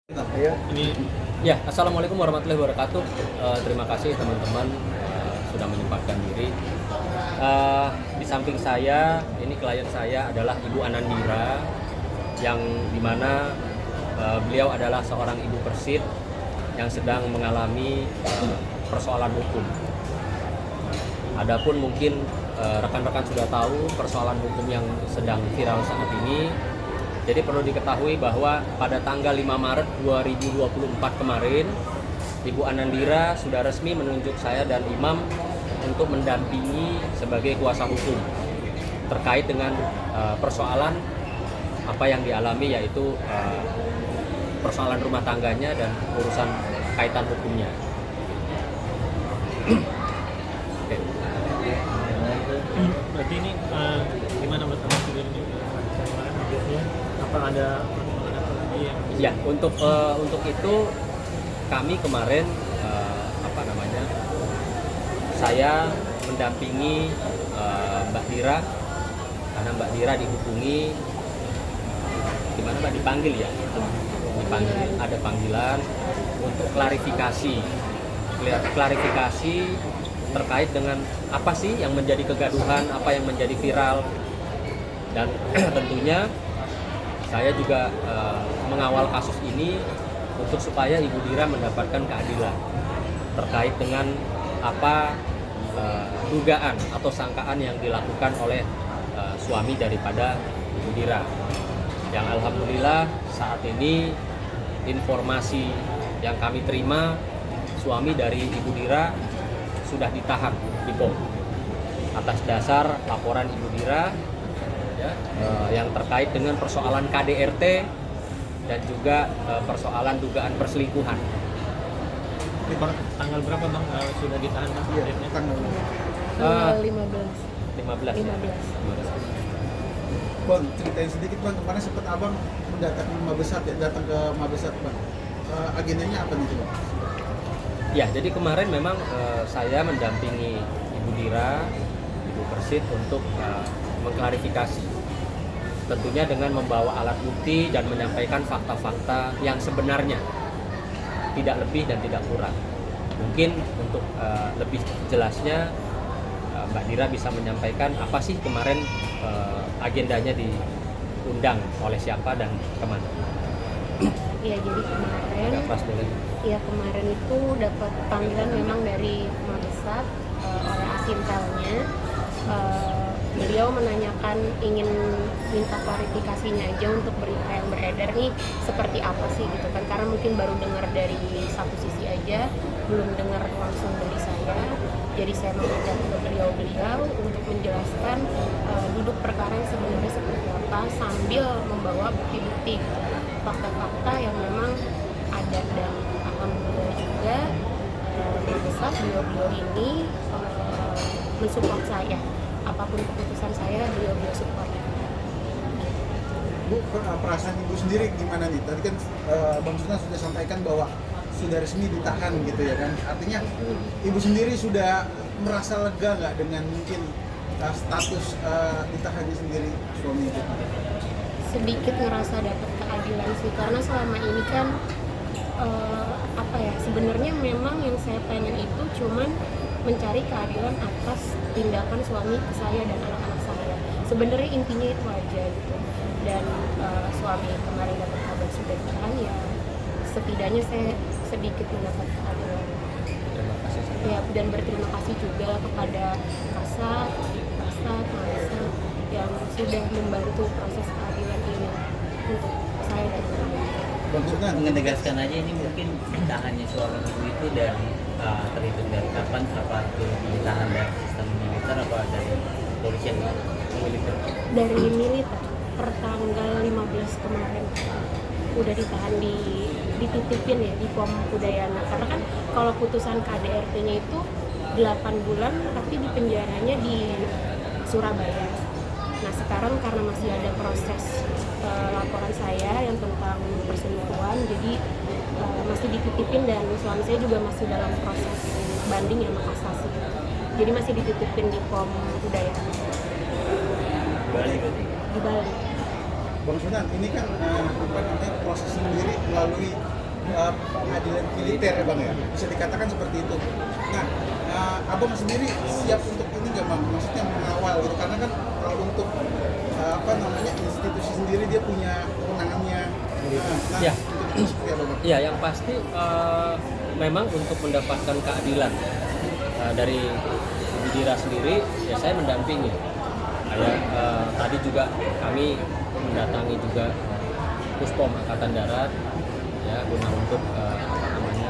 Ini Ya, assalamualaikum warahmatullahi wabarakatuh. Terima kasih teman-teman sudah menyempatkan diri. Di samping saya, ini klien saya adalah Ibu Anandira, yang dimana beliau adalah seorang ibu persit yang sedang mengalami persoalan hukum. Adapun mungkin rekan-rekan sudah tahu persoalan hukum yang sedang viral saat ini. Jadi perlu diketahui bahwa pada tanggal 5 Maret 2024 kemarin, Ibu Anandira sudah resmi menunjuk saya dan Imam untuk mendampingi sebagai kuasa hukum terkait dengan persoalan apa yang dialami, yaitu persoalan rumah tangganya dan urusan kaitan hukumnya. Oke. berarti ini gimana menurut Abang sendiri ini kemarin update-nya? Apa ada lagi yang Ya, untuk itu kami kemarin saya mendampingi Mbak Dira, karena Mbak Dira dihubungi, dipanggil ya, ada panggilan untuk klarifikasi terkait dengan apa sih yang menjadi kegaduhan, apa yang menjadi viral, dan tentunya saya juga mengawal kasus ini untuk supaya Ibu Dira mendapatkan keadilan terkait dengan apa dugaan atau sangkaan yang dilakukan oleh suami daripada Ibu Dira. Yang alhamdulillah saat ini informasi yang kami terima, suami dari Ibu Dira sudah ditahan di POM atas dasar laporan Ibu Dira yang terkait dengan persoalan KDRT dan juga persoalan dugaan perselingkuhan. tanggal berapa Bang sudah ditahan Bang? Iya, Update-nya? tanggal 15 ya. 15. Bang, ceritain sedikit Bang, kemarin sempat Abang mendatangi Mabesat ya, datang ke Mabesat Bang. Agendanya apa nih Bang? Ya, jadi kemarin memang saya mendampingi Ibu Dira, Ibu Persit untuk mengklarifikasi. Tentunya dengan membawa alat bukti dan menyampaikan fakta-fakta yang sebenarnya, tidak lebih dan tidak kurang. Mungkin untuk lebih jelasnya Mbak Dira bisa menyampaikan apa sih kemarin agendanya diundang oleh siapa dan kemana. Iya, jadi kemarin, Agak pas boleh. ya kemarin itu dapat panggilan memang dari Mabesat oleh Asintelnya. Beliau menanyakan, ingin minta klarifikasinya aja untuk berita yang beredar nih seperti apa sih gitu kan, karena mungkin baru dengar dari satu sisi aja, belum dengar langsung dari saya. Jadi saya mengajak ke beliau untuk menjelaskan duduk perkara yang sebenarnya seperti apa, sambil membawa bukti-bukti gitu, fakta-fakta yang memang ada. Dan alhamdulillah juga besar beliau ini mensupport saya, apapun keputusan saya beliau support. Bu, perasaan Ibu sendiri gimana nih? Tadi kan Bang Sunan sudah sampaikan bahwa sudah resmi ditahan gitu ya kan? Artinya Ibu sendiri sudah merasa lega nggak dengan mungkin status ditahannya sendiri suami Ibu? Sedikit ngerasa dapat keadilan sih, karena selama ini kan sebenarnya memang yang saya pengen itu cuman mencari keadilan atas tindakan suami ke saya dan anak-anak saya. Sebenarnya intinya itu aja gitu. Dan suami kemarin dapat kabar sudah ditahan, ya setidaknya saya sedikit mendapat keadilan. Terima kasih. Ya, dan berterima kasih juga kepada Kasat, Mabesat yang sudah membantu proses keadilan ini untuk saya dan anak-anak. Bang Sunan, Menegaskan aja, ini mungkin ditahannya suami ibu itu dari terhitung dari kapan, apa itu ditahan dari sistem militer apa dari kepolisian militer? Dari militer per tanggal 15 kemarin udah ditahan, dititipin ya di POM Udayana, karena kan kalau putusan KDRT-nya itu 8 bulan tapi di penjaranya di Surabaya. Nah sekarang karena masih ada proses laporan saya yang tentang perselingkuhan, jadi masih dititipin, dan suami saya juga masih dalam proses banding ya, kasasi. Jadi masih dititipin di POM Udayana Balik berarti. di Bali. Bang Sunan, ini kan apa namanya proses sendiri melalui pengadilan militer ya Bang ya, bisa dikatakan seperti itu. Nah, Abang sendiri siap untuk ini nggak Bang? Maksudnya mengawal gitu, karena kan untuk apa namanya institusi sendiri dia punya kewenangannya. Nah, Ya. itu seperti apa Bang? Iya, yang pasti memang untuk mendapatkan keadilan dari Ibu Dira sendiri, ya saya mendampingi. Kayak tadi juga kami mendatangi juga Puspom Angkatan Darat, ya guna untuk apa namanya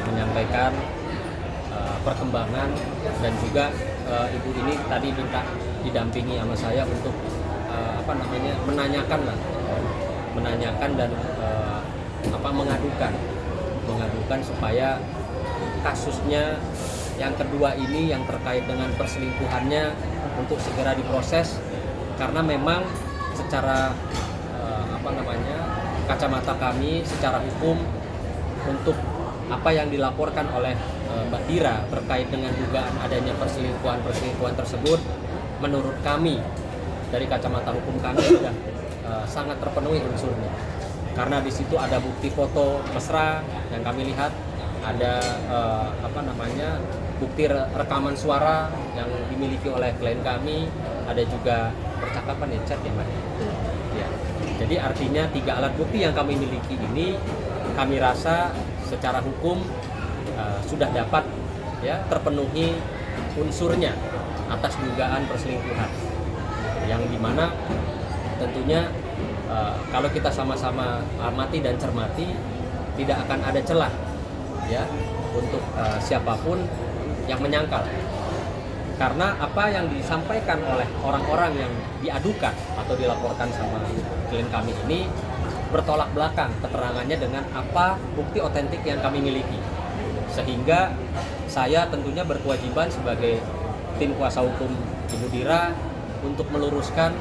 menyampaikan perkembangan, dan juga ibu ini tadi minta didampingi sama saya untuk apa namanya menanyakan dan mengadukan supaya kasusnya yang kedua ini yang terkait dengan perselingkuhannya untuk segera diproses, karena memang secara kacamata kami secara hukum untuk apa yang dilaporkan oleh Mbak Dira terkait dengan dugaan adanya perselingkuhan tersebut, menurut kami dari kacamata hukum kami sudah sangat terpenuhi unsurnya, karena di situ ada bukti foto mesra yang kami lihat, ada bukti rekaman suara yang dimiliki oleh klien kami, ada juga percakapan chat ya Mbak. Ya. Jadi artinya 3 alat bukti yang kami miliki ini kami rasa secara hukum sudah dapat ya terpenuhi unsurnya atas dugaan perselingkuhan, yang dimana tentunya kalau kita sama-sama amati dan cermati tidak akan ada celah ya untuk siapapun yang menyangkal, karena apa yang disampaikan oleh orang-orang yang diadukan atau dilaporkan sama klien kami ini bertolak belakang keterangannya dengan apa bukti otentik yang kami miliki, sehingga saya tentunya berkewajiban sebagai tim kuasa hukum Ibu Dira untuk meluruskan,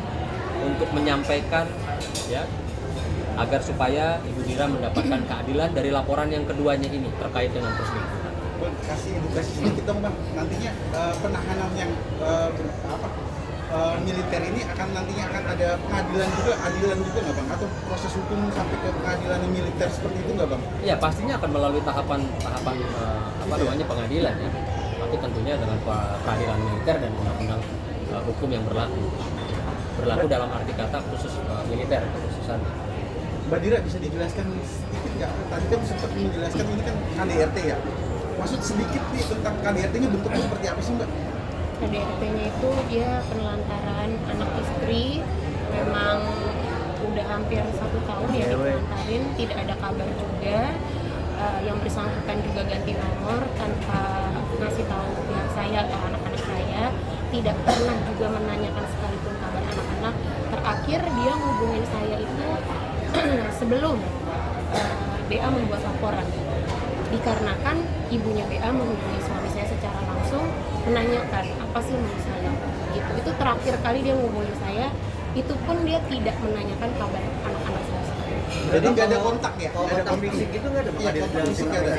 untuk menyampaikan ya agar supaya Ibu Dira mendapatkan keadilan dari laporan yang keduanya ini terkait dengan perselingkuhan. Bang, kasih edukasi sedikit dong Bang, nantinya penahanan yang militer ini nantinya akan ada adilan juga nggak Bang? Atau proses hukum sampai ke pengadilan militer seperti itu nggak Bang? Ya pastinya akan melalui tahapan pengadilan ya, tapi tentunya dengan peradilan militer dan undang-undang hukum yang berlaku dalam arti kata khusus militer kekhususan. Mbak Dira bisa dijelaskan sedikit nggak? Tadi kan sempat menjelaskan ini kan KDRT ya. Maksud sedikit nih tentang KDRT-nya bentuknya seperti apa sih Mbak? KDRT-nya itu dia penelantaran anak istri, memang udah hampir 1 tahun ya ditelantarin, tidak ada kabar juga. Yang bersangkutan juga ganti nomor tanpa ngasih tahu pihak saya atau anak-anak saya, tidak pernah juga menanyakan sekalipun kabar anak-anak. Terakhir dia ngubungin saya itu sebelum BA membuat laporan, dikarenakan ibunya BA menghubungi suami saya secara langsung menanyakan apa sih mau saya gitu. Itu terakhir kali dia ngubungi saya, itu pun dia tidak menanyakan kabar anak-anak saya. Jadi nggak ada kontak ya? Kalau kontak fisik itu nggak ada? Iya, kontak fisik nggak ada.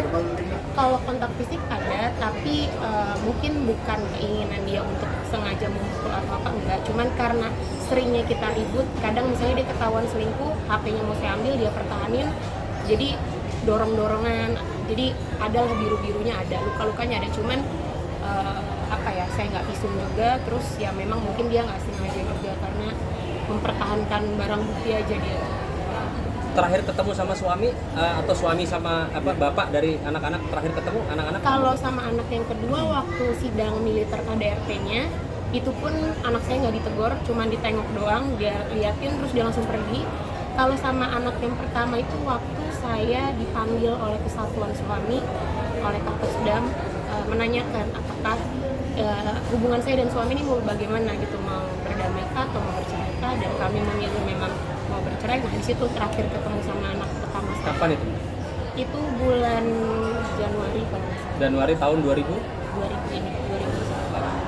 Kalau kontak fisik ada, tapi mungkin bukan keinginan dia untuk sengaja memukul atau apa, enggak. Cuman karena seringnya kita ribut, kadang misalnya dia ketahuan selingkuh, HP-nya mau saya ambil, dia pertahanin, jadi dorong-dorongan, jadi adalah biru-birunya ada, luka-lukanya ada, cuman saya nggak visum juga, terus ya memang mungkin dia nggak sengaja juga karena mempertahankan barang bukti aja dia. Terakhir ketemu sama suami atau suami sama bapak dari anak-anak, terakhir ketemu anak-anak? Kalau sama anak yang kedua waktu sidang militer KDRT-nya, itu pun anak saya nggak ditegur, cuma ditengok doang, dia liatin terus dia langsung pergi. Kalau sama anak yang pertama itu waktu saya dipanggil oleh kesatuan suami, oleh Kapolsdam, menanyakan apakah hubungan saya dan suami ini mau bagaimana gitu, mau berdamai kah atau mau bercerai kah, dan kami memilih memang mau bercerai. Nah di situ terakhir ketemu sama anak pertama saya. Kapan itu? Itu bulan Januari kalau nggak salah. Januari tahun 2000? 2000.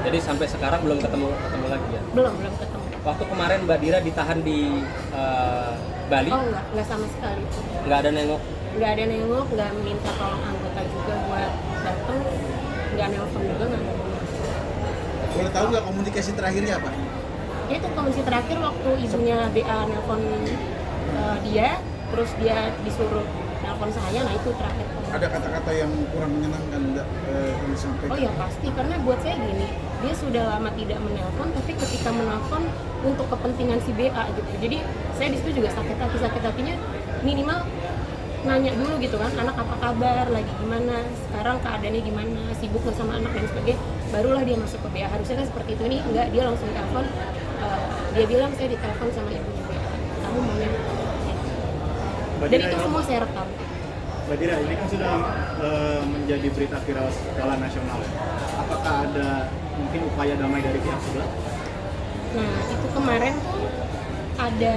Jadi sampai sekarang belum ketemu lagi ya? Belum ketemu. Waktu kemarin Mbak Dira ditahan di Bali? Oh enggak sama sekali. Nggak ada nengok? Nggak ada nengok, nggak minta tolong anggota juga buat datang, nggak nelfon juga, nggak ada. Boleh tahu nggak komunikasi terakhirnya apa? Ya itu kondisi terakhir waktu ibunya BA nelpon dia, terus dia disuruh nelpon saya, nah itu terakhir. Ada kata-kata yang kurang menyenangkan nggak yang disampaikan? Oh ya pasti, karena buat saya gini, dia sudah lama tidak menelpon, tapi ketika menelpon untuk kepentingan si BA gitu. Jadi saya di situ juga sakit hatinya minimal nanya dulu gitu kan, anak apa kabar, lagi gimana, sekarang keadaannya gimana, sibuk nggak sama anak dan sebagainya, barulah dia masuk ke BA. Harusnya kan seperti itu, ini enggak, dia langsung telepon, dia bilang saya ditelepon sama ibunya BA, kamu maunya apa? Dan itu semua saya rekam. Mbak Dira, ini kan sudah menjadi berita viral skala nasional. Apakah ada mungkin upaya damai dari pihak sebelah? Nah, itu kemarin tuh ada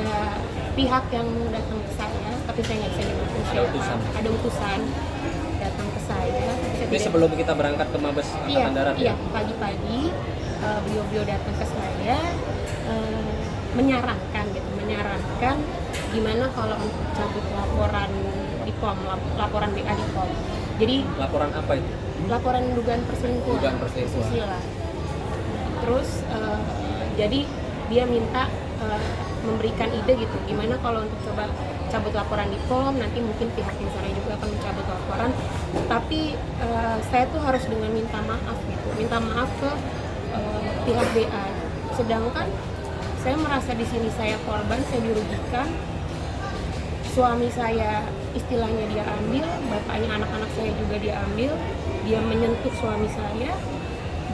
pihak yang datang ke saya, tapi saya nggak bisa nyebutin siapa. Ada utusan datang ke saya. Ini sebelum kita berangkat ke Mabes Angkatan Darat iya, ya? pagi-pagi beliau datang ke saya menyarankan gimana kalau untuk cabut laporan di POM, laporan BA di POM. Jadi Laporan apa itu? laporan dugaan perselingkuhan, Dugaan perselingkuhan. susila. Terus jadi dia minta memberikan ide gitu, gimana kalau untuk coba cabut laporan di POM, nanti mungkin pihak yang sana juga akan mencabut laporan, tapi saya tuh harus dengan minta maaf gitu, minta maaf ke pihak BA. Sedangkan saya merasa di sini saya korban, saya dirugikan, suami saya istilahnya dia ambil, bapaknya anak-anak saya juga dia ambil, dia menyentuh suami saya.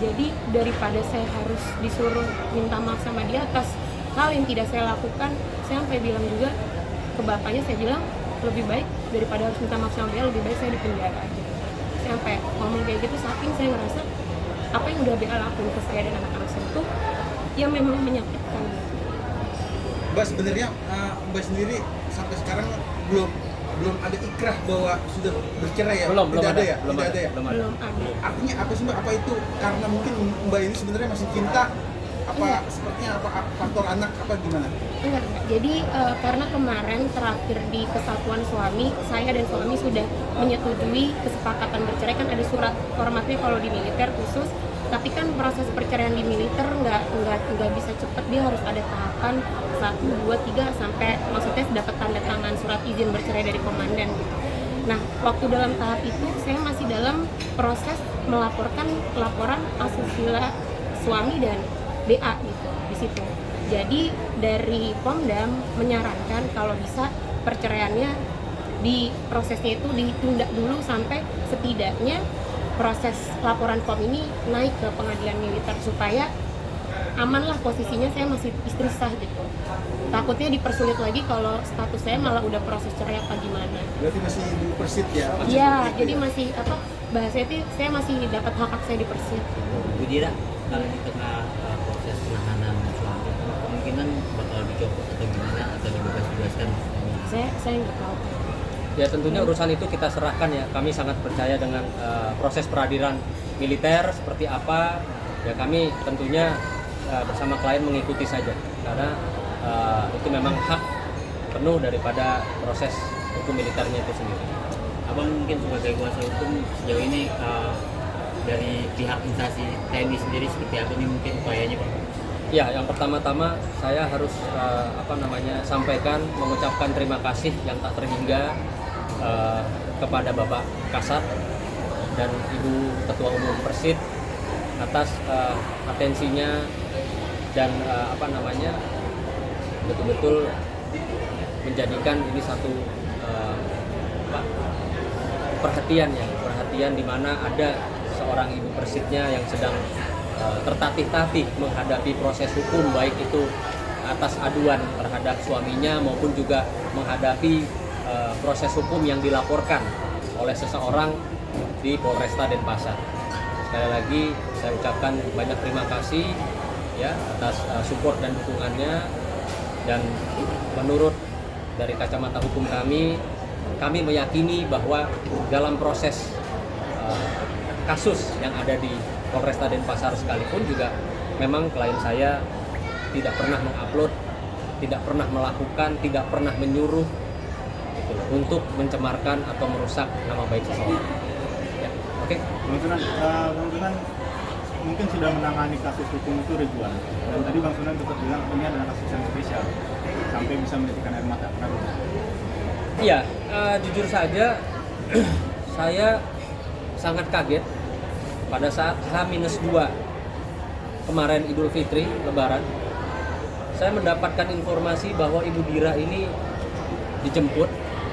Jadi daripada saya harus disuruh minta maaf sama dia atas hal yang tidak saya lakukan, saya sampai bilang juga ke bapaknya, saya bilang lebih baik daripada harus minta maaf sama dia, lebih baik saya di penjara aja. Saya sampai ngomong kayak gitu, saking saya ngerasa apa yang udah BA lakuin ke saya dan anak-anak saya itu yang memang menyakitkan. Mbak, sebenarnya Mbak sendiri sampai sekarang belum ada ikrah bahwa sudah bercerai ya? Belum ada ya? belum Tidak ada ada ya? Belum ada. Artinya apa sih Mbak? Apa itu karena mungkin Mbak ini sebenarnya masih cinta? Apa Iya. sepertinya apa faktor anak apa gimana? Enggak. Jadi karena kemarin terakhir di kesatuan suami, saya dan suami sudah menyetujui kesepakatan bercerai, kan ada surat formatnya kalau di militer khusus. Tapi kan proses perceraian di militer nggak bisa cepat, dia harus ada tahapan 1, 2, 3 sampai maksudnya dapat tanda tangan surat izin bercerai dari komandan gitu. Nah, waktu dalam tahap itu saya masih dalam proses melaporkan laporan asusila suami dan BA gitu di situ. Jadi dari Pomdam menyarankan kalau bisa perceraiannya di prosesnya itu ditunda dulu sampai setidaknya proses laporan POM ini naik ke pengadilan militer supaya aman lah posisinya, saya masih istri sah gitu. Takutnya dipersulit lagi kalau status saya malah udah proses cerai apa gimana. Berarti masih di Persit ya? Iya, jadi masih apa bahasanya itu saya masih dapat hak saya di Persit. Bu Dira, kalau di tengah proses penahanan suami, kemungkinan bakal dicopot atau gimana atau dibebas-bebaskan? Saya nggak tahu. Ya tentunya urusan itu kita serahkan ya. Kami sangat percaya dengan proses peradilan militer seperti apa. Ya kami tentunya bersama klien mengikuti saja karena itu memang hak penuh daripada proses hukum militernya itu sendiri. Abang mungkin sebagai kuasa hukum sejauh ini dari pihak instansi TNI sendiri seperti apa nih mungkin upayanya Pak? Ya, yang pertama-tama saya harus sampaikan mengucapkan terima kasih yang tak terhingga kepada Bapak Kasat dan Ibu Ketua Umum Persit atas atensinya dan betul-betul menjadikan ini satu perhatian di mana ada seorang ibu Persitnya yang sedang tertatih-tatih menghadapi proses hukum, baik itu atas aduan terhadap suaminya maupun juga menghadapi proses hukum yang dilaporkan oleh seseorang di Polresta Denpasar. Sekali lagi saya ucapkan banyak terima kasih ya atas support dan dukungannya, dan menurut dari kacamata hukum kami meyakini bahwa dalam proses kasus yang ada di Polresta Denpasar sekalipun juga memang klien saya tidak pernah mengupload, tidak pernah melakukan, tidak pernah menyuruh gitu, untuk mencemarkan atau merusak nama baik seseorang. Ya, oke. Bang Sunan, mungkin sudah menangani kasus hukum itu ribuan. Dan tadi Bang Sunan tetap bilang ini adalah kasus yang spesial sampai bisa menitikkan air mata. Kenapa? Iya, jujur saja saya sangat kaget pada saat H-2 kemarin Idul Fitri, Lebaran. Saya mendapatkan informasi bahwa Ibu Dira ini dijemput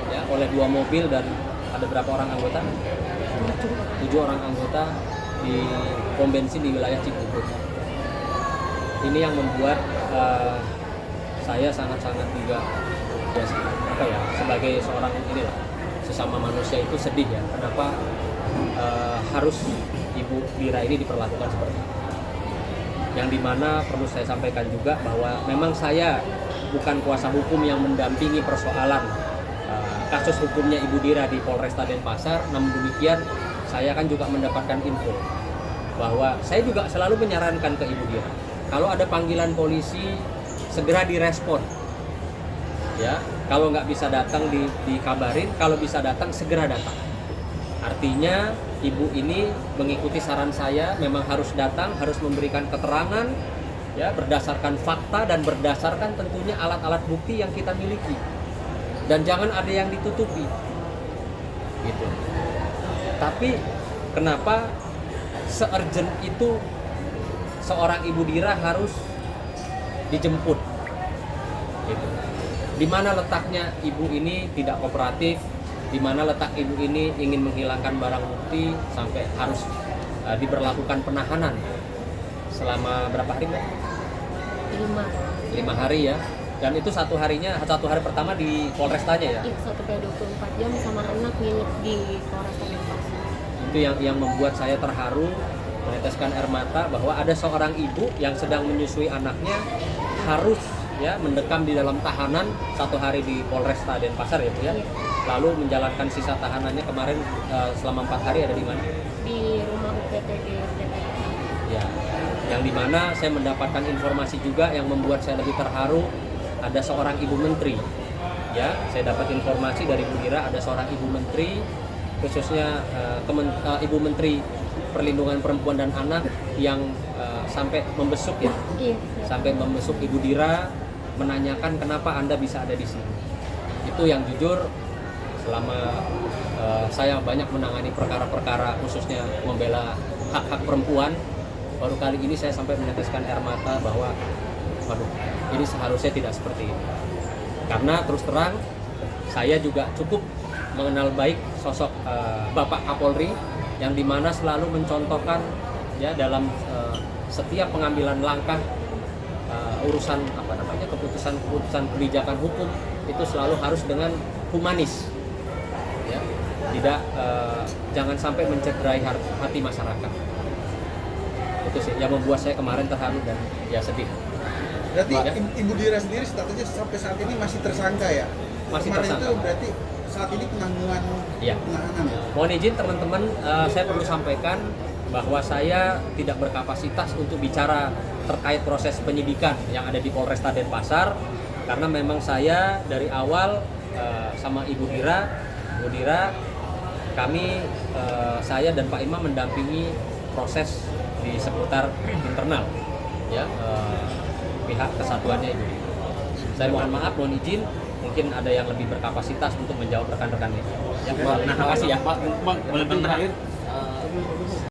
ya oleh 2 mobil dan ada berapa orang anggota? 7 orang anggota di pom bensin di wilayah Cibubur. Ini yang membuat saya sangat-sangat juga ya, sebagai seorang inilah sesama manusia itu sedih ya. Kenapa harus Ibu Dira ini diperlakukan seperti itu? Yang dimana perlu saya sampaikan juga bahwa memang saya bukan kuasa hukum yang mendampingi persoalan kasus hukumnya Ibu Dira di Polresta Denpasar. Namun demikian saya kan juga mendapatkan info bahwa saya juga selalu menyarankan ke Ibu Dira, kalau ada panggilan polisi segera direspon ya. Kalau nggak bisa datang dikabarin, kalau bisa datang segera datang. Artinya ibu ini mengikuti saran saya, memang harus datang, harus memberikan keterangan ya berdasarkan fakta dan berdasarkan tentunya alat-alat bukti yang kita miliki. Dan jangan ada yang ditutupi. Gitu. Tapi kenapa se-urgent itu seorang Ibu Dira harus dijemput? Gitu. Di mana letaknya ibu ini tidak kooperatif? Di mana letak ibu ini ingin menghilangkan barang bukti sampai harus diberlakukan penahanan selama berapa hari, Mbak? 5 hari ya. Dan itu satu hari pertama di Polrestanya ya. Iya, 1x24 jam sama anak nginep di Polresta Denpasar. Itu yang membuat saya terharu, meneteskan air mata bahwa ada seorang ibu yang sedang menyusui anaknya harus ya mendekam di dalam tahanan 1 hari di Polresta Denpasar ya Bu ya. Iya. Lalu menjalankan sisa tahanannya kemarin selama 4 hari ada di mana? Di rumah UPTD DPR. Ya, yang dimana saya mendapatkan informasi juga yang membuat saya lebih terharu, ada seorang ibu menteri. Ya, saya dapat informasi dari Bu Dira ada seorang ibu menteri, khususnya Ibu Menteri Perlindungan Perempuan dan Anak yang sampai membesuk ya, Iya. sampai membesuk Ibu Dira, menanyakan kenapa Anda bisa ada di sini. Itu yang jujur selama saya banyak menangani perkara-perkara khususnya membela hak-hak perempuan, baru kali ini saya sampai meneteskan air mata bahwa waduh, ini seharusnya tidak seperti ini. Karena terus terang saya juga cukup mengenal baik sosok Bapak Kapolri yang dimana selalu mencontohkan ya dalam setiap pengambilan langkah urusan keputusan kebijakan hukum itu selalu harus dengan humanis ya, tidak jangan sampai mencederai hati masyarakat. Itu sih yang membuat saya kemarin terharu dan ya sedih. Berarti Ya. Ibu Dira sendiri statusnya sampai saat ini masih tersangka ya? Masih Kemarin tersangka. itu berarti saat ini penangguhan Iya. penahanan ya? Mohon izin teman-teman, saya perlu sampaikan bahwa saya tidak berkapasitas untuk bicara terkait proses penyidikan yang ada di Polresta Denpasar karena memang saya dari awal sama Ibu Dira kami saya dan Pak Imam mendampingi proses di seputar internal ya pihak kesatuannya ini. Saya mohon maaf, mohon izin, mungkin ada yang lebih berkapasitas untuk menjawab rekan-rekan ini. Ya, terima kasih ya. Bang, terakhir